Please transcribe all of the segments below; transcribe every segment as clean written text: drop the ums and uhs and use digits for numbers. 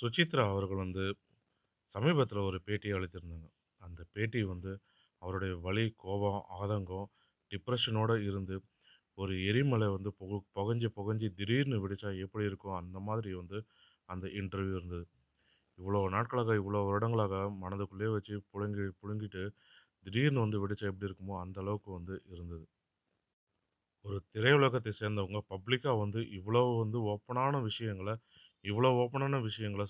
சுசித்ரா அவர்கள் வந்து சமீபத்தில ஒரு பேட்டி அளித்திருந்தாங்க. அந்த பேட்டி வந்து அவருடைய வலி, கோபம், ஆதங்கம், டிப்ரஷனோட இருந்து ஒரு எரிமலை வந்து புகஞ்சு புகஞ்சு திடீர்னு வெடிச்சா எப்படி இருக்கும்? அந்த மாதிரி வந்து அந்த இன்டர்வியூ இருந்தது. இவ்வளோ நாட்களாக, இவ்வளோ வருடங்களாக மனதுக்குள்ளேயே வச்சு புழுங்கிட்டு திடீர்னு வந்து வெடிச்சா எப்படி இருக்குமோ, அந்த அளவுக்கு வந்து இருந்தது. ஒரு திரையுலகத்தை சேர்ந்தவங்க பப்ளிக்கா வந்து இவ்வளோ வந்து ஓப்பனான விஷயங்கள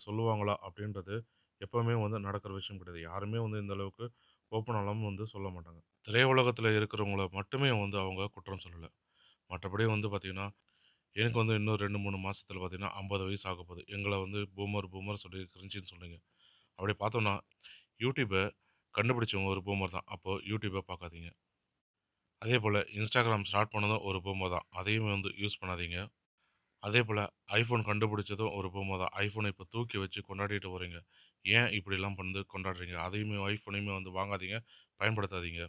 சொல்லுவாங்களா? அப்படின்றது எப்பவுமே வந்து நடக்கிற விஷயம் கிடையாது. யாருமே வந்து இந்த அளவுக்கு ஓப்பனாலாம் வந்து சொல்ல மாட்டாங்க. திரையுலகத்தில இருக்கிறவங்கள மட்டுமே வந்து அவங்க குற்றம் சொல்லல. மற்றபடி வந்து பார்த்தீங்கன்னா, எனக்கு வந்து இன்னும் 2, 3 மாசத்தில பார்த்தீங்கன்னா 50 வயசு ஆகப்போது. எங்கள வந்து பூமர் சொல்லி கிரிஞ்சுன்னு சொன்னீங்க. அப்படி பார்த்தோம்னா, YouTubeப கண்டுபிடிச்சவங்க ஒரு பூமர் தான். அப்போ YouTubeப பார்க்காதீங்க. அதேபோல Instagram ஸ்டார்ட் பண்ணதும் ஒரு பூமர் தான். அதையும் வந்து யூஸ் பண்ணாதீங்க. அதேபோல iPhone கண்டுபிடிச்சதும் ஒரு பூமர் தான். iPhoneஐ இப்ப தூக்கி வச்சு கொண்டாடிட்டு வரீங்க. ஏன் இப்படிலாம் வந்து கொண்டாடுறீங்க? அதையுமே iPhoneயுமே வந்து வாங்காதீங்க, பயன்படுத்தாதீங்க.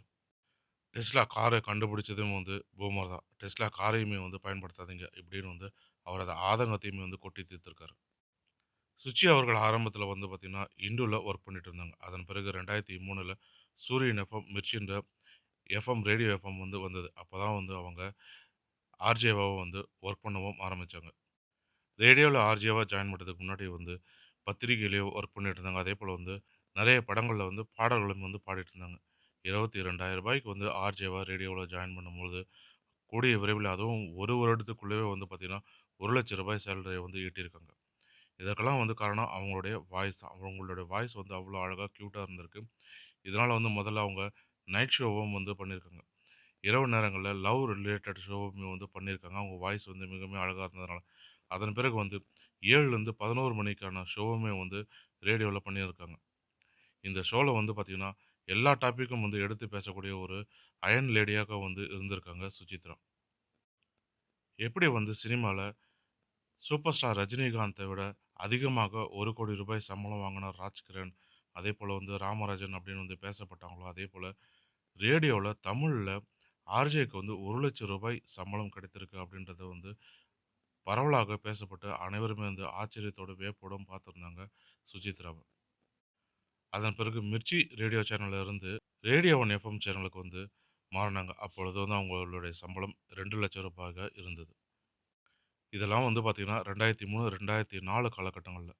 Tesla கார கண்டுபிடிச்சதும் வந்து பூமர் தான். Tesla காரையுமே வந்து பயன்படுத்தாதீங்க. இப்படின்னு வந்து அவரது ஆதங்கத்தையுமே வந்து கொட்டி தீர்த்திருக்காரு. சுச்சி அவர்கள் ஆரம்பத்தில வந்து பார்த்தீங்கன்னா, இண்டுல ஒர்க் பண்ணிட்டு இருந்தாங்க. அதன் பிறகு 2003ல சூரியன் எஃப்எம், மிர்ச்சின்ற ரேடியோ எஃப்எம் வந்து வந்தது. அப்பதான் வந்து அவங்க ஆர்ஜேவா வந்து ஒர்க் பண்ணவும் ஆரம்பிச்சாங்க. ரேடியோல ஆர்ஜேவா ஜாயின் பண்றதுக்கு முன்னாடி வந்து பத்திரிகையிலயோ ஒர்க் பண்ணிட்டு இருந்தாங்க. அதேபோல வந்து நெறைய படங்கள்ல வந்து பாடல்களும் வந்து பாடிட்டு இருந்தாங்க. ரூ. 22,000க்கு வந்து ஆர்ஜேவா ரேடியோல ஜாயின் பண்ணும்பொழுது, கூடிய விரைவில அதுவும் 1 வருடத்துக்குள்ளவே வந்து பார்த்தீங்கன்னா, ரூ. 1,00,000 சேலரிய வந்து ஈட்டியிருக்காங்க. இதற்கெல்லாம் வந்து காரணம் அவங்களுடைய வாய்ஸ் தான். அவங்களுடைய வாய்ஸ் வந்து அவ்வளோ அழகா கியூட்டா இருந்திருக்கு. இதனால வந்து முதல்ல அவங்க நைட் ஷோவும் வந்து பண்ணியிருக்காங்க. இரவு நேரங்கள்ல லவ் ரிலேட்டட் ஷோவுமே வந்து பண்ணியிருக்காங்க. அவங்க வாய்ஸ் வந்து மிகவும் அழகா இருந்ததுனால. அதன் பிறகு வந்து 7லேருந்து 11 மணிக்கான ஷோவுமே வந்து ரேடியோல பண்ணியிருக்காங்க. இந்த ஷோல வந்து பார்த்தீங்கன்னா, எல்லா டாபிக்கும் வந்து எடுத்து பேசக்கூடிய ஒரு அயர்ன் லேடியாக வந்து இருந்திருக்காங்க சுசித்ரா. எப்படி வந்து சினிமால சூப்பர் ஸ்டார் ரஜினிகாந்த விட அதிகமாக ரூ. 1,00,00,000 சம்பளம் வாங்குன ராஜ்கிரண், அதேபோல வந்து ராமராஜன் அப்படின்னு வந்து பேசப்பட்டாங்களோ, அதேபோல ரேடியோல தமிழ்ல ஆர்ஜேக்கு வந்து ரூ. 1,00,000 சம்பளம் கிடைத்திருக்கு அப்படின்றத வந்து பரவலாக பேசப்பட்டு அனைவருமே வந்து ஆச்சரியத்தோடும், வியப்போடும் பார்த்திருந்தாங்க சுசித்ராவ. அதன் பிறகு மிர்ச்சி ரேடியோ சேனல்ல இருந்து ரேடியோ ஒன் எஃப்எம் சேனலுக்கு வந்து மாறுனாங்க. அப்பொழுது வந்து அவங்களுடைய சம்பளம் ரூ. 2,00,000 இருந்தது. இதெல்லாம் வந்து பார்த்தீங்கன்னா 2003, 2004 காலகட்டங்கள்ல.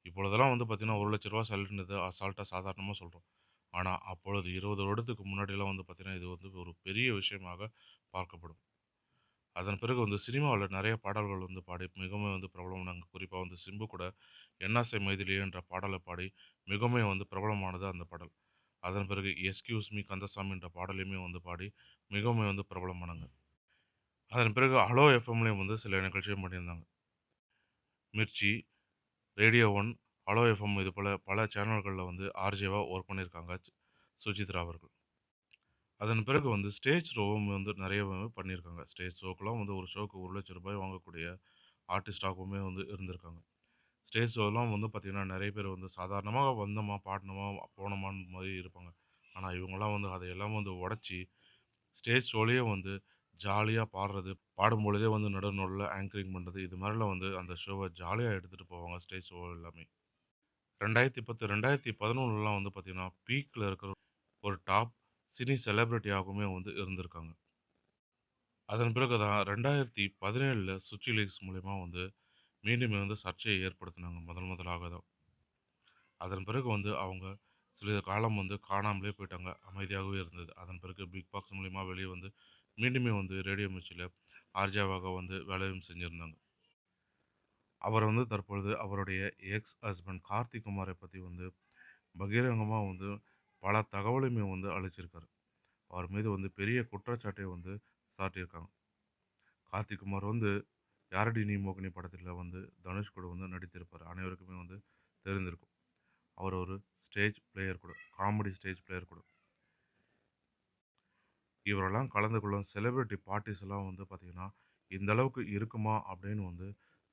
இப்பொழுதெல்லாம் வந்து பார்த்தீங்கன்னா, ரூ. 1,00,000 சேலரின்றது அசால்ட்டா சாதாரணமா சொல்றோம். ஆனா, அப்பொழுது 20 வருடத்துக்கு முன்னாடிலாம் வந்து பார்த்தீங்கன்னா, இது வந்து ஒரு பெரிய விஷயமாக பார்க்கப்படும். அதன் பிறகு வந்து சினிமாவுல நெறைய பாடல்கள் வந்து பாடி மிகவும் வந்து பிரபலமானாங்க. குறிப்பா வந்து சிம்பு கூட "என்னாசை மைதிலியே" என்ற பாடல பாடி மிகவுமே வந்து பிரபலமானது அந்த பாடல். அதன் பிறகு "எஸ்கியூஸ் மீ கந்தசாமி" என்ற பாடலையுமே வந்து பாடி மிகவுமே வந்து பிரபலமானாங்க. அதன் பிறகு ஹலோ எஃப்எம்லயும் வந்து சில நிகழ்ச்சியும் பண்ணியிருந்தாங்க. Mirchi, radio one, hello FM இது போல பல சேனல்கள்ல வந்து ஆர்ஜேவா ஒர்க் பண்ணியிருக்காங்க சுசித்ரா அவர்கள். அதன் பிறகு வந்து ஸ்டேஜ் ஷோவும் வந்து நெறையவே பண்ணியிருக்காங்க. ஸ்டேஜ் ஷோக்கெல்லாம் வந்து ஒரு ஷோக்கு ரூ. 1,00,000 வாங்கக்கூடிய ஆர்டிஸ்ட்டாகவுமே வந்து இருந்திருக்காங்க. ஸ்டேஜ் ஷோலாம் வந்து பார்த்தீங்கன்னா, நெறைய பேர் வந்து சாதாரணமா வந்தோமா, பாடுனோமா, போனோமான்னு மாரி இருப்பாங்க. ஆனா, இவங்கலாம் வந்து அதையெல்லாம் வந்து உடைச்சு, ஸ்டேஜ் ஷோலயே வந்து ஜாலியா பாடுறது, பாடும்பொழுதே வந்து நடுவுல ஆங்கரிங் பண்றது, இது மாரிலாம் வந்து அந்த ஷோவ ஜாலியா எடுத்துட்டு போவாங்க, ஸ்டேஜ் ஷோ எல்லாமே. 2010, 2011லாம் வந்து பார்த்தீங்கன்னா, பீக்ல இருக்கிற ஒரு டாப் சினி செலிபிரிட்டியாகவுமே வந்து இருந்திருக்காங்க. அதன் பிறகு தான் 2017ல சுச்சி லீக்ஸ் மூலியமா வந்து மீண்டும் வந்து சர்ச்சையை ஏற்படுத்தினாங்க முதலாக தான். அதன் பிறகு வந்து அவங்க சிறிது காலம் வந்து காணாமலே போயிட்டாங்க. அமைதியாகவே இருந்தது. அதன் பிறகு பிக் பாஸ் மூலியமா வெளிய வந்து மீண்டுமே வந்து ரேடியோ மிர்ச்சில ஆர்ஜேவாக வந்து வேலையும் செஞ்சிருந்தாங்க. அவர் வந்து தற்பொழுது அவருடைய எக்ஸ் ஹஸ்பண்ட் கார்த்திக் குமாரை பத்தி வந்து பகிரங்கமா வந்து பல தகவலுமே வந்து அளிச்சிருக்காரு. அவர் மீது வந்து பெரிய குற்றச்சாட்டை வந்து சாட்டியிருக்காங்க. கார்த்திக் குமார் வந்து "யாரடி நீ மோகினி" படத்தில வந்து தனுஷ் கூட வந்து நடித்திருப்பாரு. அனைவருக்குமே வந்து தெரிந்திருக்கும். அவர் ஒரு ஸ்டேஜ் பிளேயர் கூட. காமெடி ஸ்டேஜ் பிளேயர் கூட. இவரெல்லாம் கலந்து கொள்ளும் செலிபிரிட்டி பார்ட்டீஸ் எல்லாம் வந்து பார்த்தீங்கன்னா, இந்த அளவுக்கு இருக்குமா? அப்படின்னு வந்து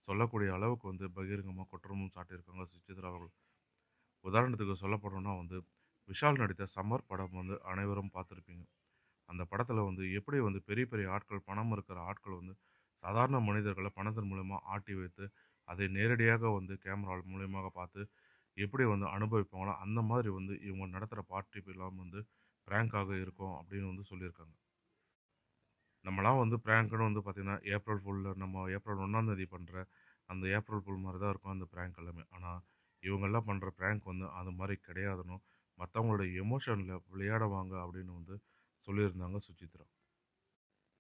சொல்லக்கூடிய அளவுக்கு வந்து பகிரங்கமா குற்றமும் சாட்டியிருக்காங்க சுசித்ரா அவர்கள். உதாரணத்துக்கு சொல்ல போனோம்னா வந்து, விஷால் நடித்த சம்மர் படம் வந்து அனைவரும் பார்த்திருப்பீங்க. அந்த படத்தில வந்து எப்படி வந்து பெரிய பெரிய ஆட்கள், பணம் இருக்கிற ஆட்கள் வந்து சாதாரண மனிதர்கள பணத்தின் மூலமா ஆட்டி வைத்து அதை நேரடியாக வந்து கேமரா மூலியமாக பார்த்து எப்படி வந்து அனுபவிப்பாங்களோ, அந்த மாதிரி வந்து இவங்க நடத்துற பார்ட்டி எல்லாம் வந்து பிராங்க்காக இருக்கும் அப்படின்னு வந்து சொல்லியிருக்காங்க. நம்மலாம் வந்து பிராங்க்ன்னு வந்து பார்த்தீங்கன்னா, ஏப்ரல் ஃபூல்ல நம்ம ஏப்ரல் 1ஆம் தேதி பண்ற அந்த ஏப்ரல் ஃபூல் மாரி தான் இருக்கும் அந்த பிராங்க் எல்லாமே. ஆனா, இவங்கலாம் பண்ற பிராங்க் வந்து அது மாரி கிடையாதுன்னும், மத்தவங்களோட எமோஷன்ல விளையாடுவாங்க அப்படின்னு வந்து சொல்லியிருந்தாங்க சுசித்ரா.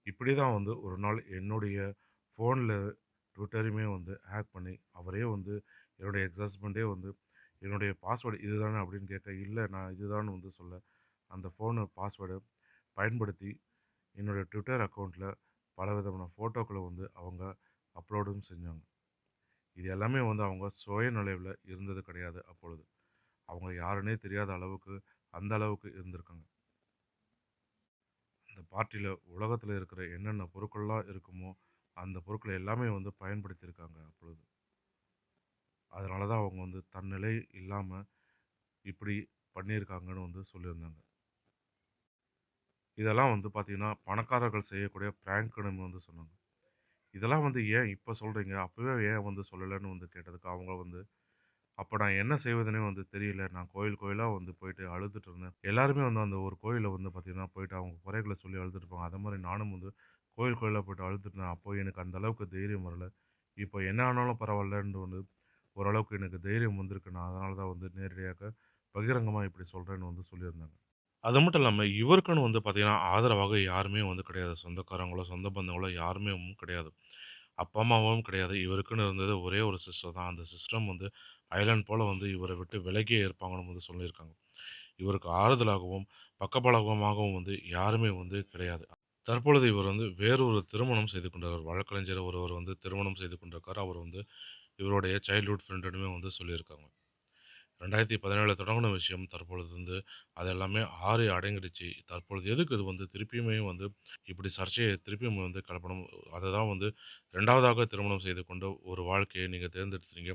இப்படி தான் வந்து ஒரு நாள் என்னுடைய ஃபோன்ல ட்விட்டரையுமே வந்து ஹேக் பண்ணி, அவரே வந்து என்னுடைய எக்ஸ் ஹஸ்பண்டே வந்து என்னுடைய பாஸ்வேர்ட் இதுதானே அப்படின்னு கேட்க, இல்ல நான் இதுதான்னு வந்து சொல்ல, அந்த ஃபோனு பாஸ்வேர்ட பயன்படுத்தி என்னுடைய ட்விட்டர் அக்கவுண்ட்ல பலவிதமான ஃபோட்டோக்கள வந்து அவங்க அப்லோடும் செஞ்சாங்க. இது எல்லாமே வந்து அவங்க சுயநலைவுல இருந்தது கிடையாது அப்பொழுது. அவங்க யாருன்னே தெரியாத அளவுக்கு, அந்த அளவுக்கு இருந்திருக்காங்க. அந்த பார்ட்டில உலகத்துல இருக்கிற என்னென்ன பொருட்கள்லாம் இருக்குமோ, அந்த பொருட்கள எல்லாமே வந்து பயன்படுத்தியிருக்காங்க அப்பொழுது. அதனால தான் அவங்க வந்து தன்னிலை இல்லாம இப்படி பண்ணியிருக்காங்கன்னு வந்து சொல்லியிருந்தாங்க. இதெல்லாம் வந்து பார்த்தீங்கன்னா, பணக்காரர்கள் செய்யக்கூடிய பிராங்க்ன்னு வந்து சொன்னாங்க. இதெல்லாம் வந்து ஏன் இப்ப சொல்றீங்க? அப்பவே ஏன் வந்து சொல்லலன்னு வந்து கேட்டதுக்கு, அவங்க வந்து, "அப்ப நான் என்ன செய்வதுன்னே வந்து தெரியல. நான் கோயில் கோயிலா வந்து போயிட்டு அழுதுட்டு இருந்தேன்." எல்லாருமே வந்து அந்த ஒரு கோயில்ல வந்து பார்த்தீங்கன்னா, போயிட்டு அவங்க குறைகள சொல்லி அழுதுட்டு இருப்பாங்க. அதே மாரி நானும் வந்து கோயில் கோயிலா போயிட்டு அழுதுட்டு இருந்தேன். அப்போ எனக்கு அந்த அளவுக்கு தைரியம் வரல. இப்போ என்ன ஆனாலும் பரவாயில்லன்னு வந்து ஓரளவுக்கு எனக்கு தைரியம் வந்திருக்கு. நான் அதனால தான் வந்து நேரடியாக பகிரங்கமா இப்படி சொல்றேன்னு வந்து சொல்லியிருந்தாங்க. அது மட்டும் இல்லாம, இவருக்குன்னு வந்து பார்த்தீங்கன்னா, ஆதரவாக யாருமே வந்து கிடையாது. சொந்தக்காரங்களோ, சொந்த பந்தங்களோ யாருமே கிடையாது. அப்பா, அம்மாவும் கிடையாது. இவருக்குன்னு இருந்தது ஒரே ஒரு சிஸ்டர் தான். அந்த சிஸ்டரும் வந்து அயர்லாந்து போல வந்து இவர விட்டு விலகியே இருப்பாங்கன்னு வந்து சொல்லியிருக்காங்க. இவருக்கு ஆறுதலாகவும், பக்கபலமாகவும் வந்து யாருமே வந்து கிடையாது. தற்பொழுது இவர் வந்து வேறொரு திருமணம் செய்து கொண்டார். வழக்கறிஞர் ஒருவர் வந்து திருமணம் செய்து கொண்டிருக்கார். அவர் வந்து இவருடைய சைல்ட்ஹுட் ஃப்ரெண்டுன்னுமே வந்து சொல்லியிருக்காங்க. 2017 தொடங்குன விஷயம் தற்பொழுது வந்து அது எல்லாமே ஆறி அடங்கிடுச்சு. தற்பொழுது எதுக்கு இது வந்து திருப்பியுமே வந்து இப்படி சர்ச்சைய திருப்பியும் வந்து கிளப்பணும்? அததான் வந்து 2வதாக திருமணம் செய்து கொண்ட ஒரு வாழ்க்கைய நீங்க தேர்ந்தெடுத்தீங்க.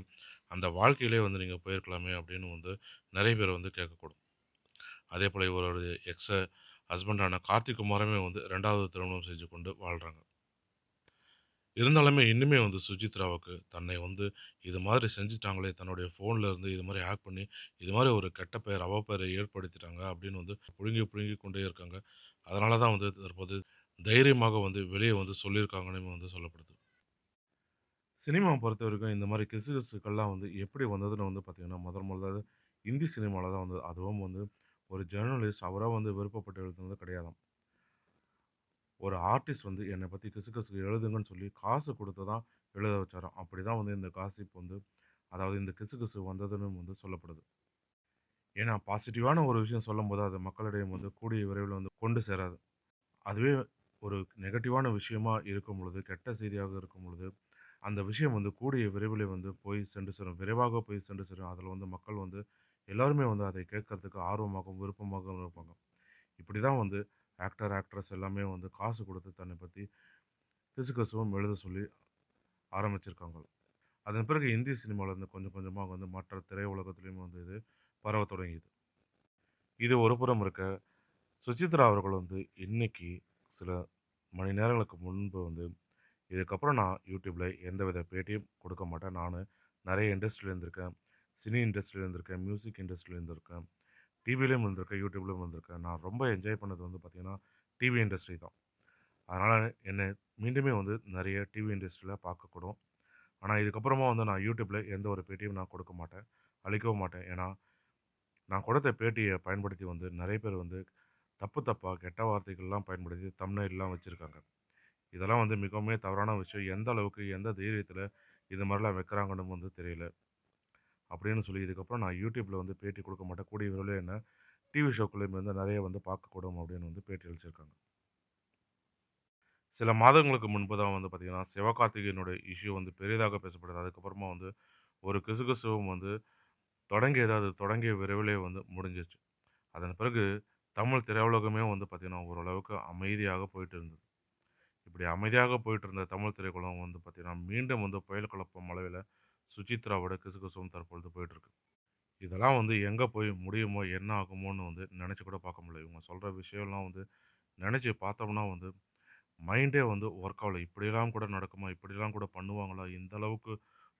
அந்த வாழ்க்கையிலே வந்து நீங்க போயிருக்கலாமே அப்படின்னு வந்து நெறைய பேர் வந்து கேட்கக்கூடும். அதேபோல இவருடைய ஹஸ்பண்டான கார்த்திக் குமாருமே வந்து 2வது திருமணம் செஞ்சு கொண்டு வாழ்றாங்க. இருந்தாலுமே இன்னுமே வந்து சுஜித்ராவுக்கு தன்னை வந்து இது மாதிரி செஞ்சுட்டாங்களே, தன்னுடைய ஃபோன்ல இருந்து இது மாரி ஹேக் பண்ணி, இது மாரி ஒரு கெட்ட பெயர், அவப்பெயரை ஏற்படுத்திட்டாங்க அப்படின்னு வந்து புழுங்கி புழுங்கி கொண்டே இருக்காங்க. அதனால தான் வந்து தற்போது தைரியமாக வந்து வெளிய வந்து சொல்லியிருக்காங்கன்னு வந்து சொல்லப்படுது. சினிமாவ பொறுத்தவரைக்கும் இந்த மாரி கிசுகிசுக்கள்லாம் வந்து எப்படி வந்ததுன்னு வந்து பார்த்தீங்கன்னா, முதல்ல இந்தி சினிமால தான் வந்தது. அதுவும் வந்து ஒரு ஜர்னலிஸ்ட் அவரா வந்து விருப்பப்பட்டு எழுதுனது கிடையாதாம். ஒரு ஆர்டிஸ்ட் வந்து என்னை பத்தி கிசுகிசு எழுதுங்கன்னு சொல்லி காசு குடுத்து தான் எழுத வச்சாராம். அப்படிதான் வந்து இந்த காசிப் வந்து அதாவது இந்த கிசுகிசு வந்ததுன்னு வந்து சொல்லப்படுது. ஏன்னா பாசிட்டிவான ஒரு விஷயம் சொல்லும்போது, அது மக்களிடையே வந்து கூடிய விரைவில வந்து கொண்டு சேராது. அதுவே ஒரு நெகட்டிவான விஷயமா இருக்கும் பொழுது, கெட்ட செய்தியாக இருக்கும் பொழுது, அந்த விஷயம் வந்து கூடிய விரைவிலே வந்து போய் சென்று சேரும். விரைவாக போய் சென்று சேரும். அதில வந்து மக்கள் வந்து எல்லாருமே வந்து அதை கேட்கறதுக்கு ஆர்வமாகவும், விருப்பமாகவும் இருப்பாங்க. இப்படிதான் வந்து ஆக்ட்ரஸ் எல்லாமே வந்து காசு குடுத்து தன்னை பத்தி கிசுகிசுவும் எழுத சொல்லி ஆரம்பிச்சிருக்காங்க. அதன் பிறகு இந்திய சினிமால இருந்து கொஞ்சம் கொஞ்சமா வந்து மற்ற திரையுலகத்திலயும் வந்து இது பரவத் தொடங்கியது. இது ஒரு புறம் இருக்க, சுசித்ரா அவர்கள் வந்து இன்னைக்கு சில மணி நேரங்களுக்கு முன்பு வந்து, இதுக்கப்புறம் நான் YouTubeல எந்தவித பேட்டியும் கொடுக்க மாட்டேன். நானு நெறைய இண்டஸ்ட்ரில இருந்திருக்கேன். சினி இண்டஸ்ட்ரில இருந்திருக்கேன். மியூசிக் இண்டஸ்ட்ரில இருந்திருக்கேன். டிவிலயும் இருந்திருக்கேன். YouTubeலயும் இருந்திருக்கேன். நான் ரொம்ப என்ஜாய் பண்ணது வந்து பார்த்தீங்கன்னா, டிவி இண்டஸ்ட்ரி தான். அதனால என்ன மீண்டுமே வந்து நெறைய டிவி இண்டஸ்ட்ரில பார்க்கக்கூடும். ஆனா, இதுக்கப்புறமா வந்து நான் YouTubeல எந்த ஒரு பேட்டியும் நான் கொடுக்க மாட்டேன். அளிக்கவும் மாட்டேன். ஏன்னா, நான் கொடுத்த பேட்டிய பயன்படுத்தி வந்து நெறைய பேர் வந்து தப்பு தப்பா கெட்ட வார்த்தைகள்லாம் பயன்படுத்தி தம்ப்நெயில்லாம் வச்சிருக்காங்க. இதெல்லாம் வந்து மிகவுமே தவறான விஷயம். எந்த அளவுக்கு, எந்த தைரியத்தில இது மாரிலாம் வைக்கிறாங்கன்னு வந்து தெரியல. அப்படின்னு சொல்லி இதுக்கப்புறம் நான் YouTubeல வந்து பேட்டி குடுக்க மாட்டேன். கூடிய விரைவில என்ன டிவி ஷோக்களையும் வந்து நெறைய வந்து பார்க்கக்கூடும் அப்படின்னு வந்து பேட்டி அளிச்சிருக்காங்க. சில மாதங்களுக்கு முன்பு தான் வந்து பார்த்தீங்கன்னா, சிவகார்த்திகேயனோட இஷ்யூ வந்து பெரிதாக பேசப்படுது. அதுக்கப்புறமா வந்து ஒரு கிசுகிசுவும் வந்து தொடங்கியது. அது தொடங்கிய விரைவிலே வந்து முடிஞ்சிருச்சு. அதன் பிறகு தமிழ் திரையுலகமே வந்து பார்த்தீங்கன்னா, ஓரளவுக்கு அமைதியாக போயிட்டு இருந்தது. இப்படி அமைதியாக போயிட்டு இருந்த தமிழ் திரையுலகம் வந்து பார்த்தீங்கன்னா, மீண்டும் வந்து புயல் கிளப்பும் அளவில சுசித்ராவோட கிசுகிசுவும் தற்பொழுது போயிட்டுருக்கு. இதெல்லாம் வந்து எங்க போய் முடியுமோ, என்ன ஆகுமோன்னு வந்து நெனச்சு கூட பார்க்க முடியல. இவங்க சொல்ற விஷயம்லாம் வந்து நெனச்சு பார்த்தோம்னா வந்து மைண்டே வந்து ஒர்க் ஆகல. இப்படியெல்லாம் கூட நடக்குமா? இப்படிலாம் கூட பண்ணுவாங்களா? இந்த அளவுக்கு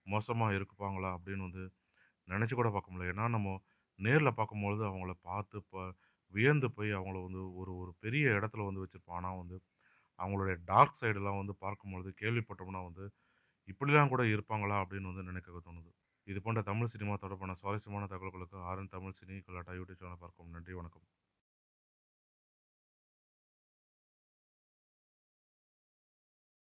மோசமா இருப்பாங்களா அப்படின்னு வந்து நெனச்சு கூட பார்க்க முடியல. ஏன்னா, நம்ம நேர்ல பார்க்கும்பொழுது அவங்கள பார்த்து வியந்து போய் அவங்கள வந்து ஒரு ஒரு பெரிய இடத்துல வந்து வச்சிருப்போம். ஆனா வந்து அவங்களுடைய டார்க் சைடுலாம் வந்து பார்க்கும்பொழுது கேள்விப்பட்டோம்னா வந்து, இப்படிலாம் கூட இருப்பாங்களா அப்படின்னு வந்து நினைக்க தோணுது. இது போன்ற தமிழ் சினிமா தொடர்பான சுவாரஸ்யமான தகவல்களுக்கு ஆர்என் தமிழ் சினி கலாட்டா யூடியூப் சேனலை பார்க்கவும். நன்றி, வணக்கம்.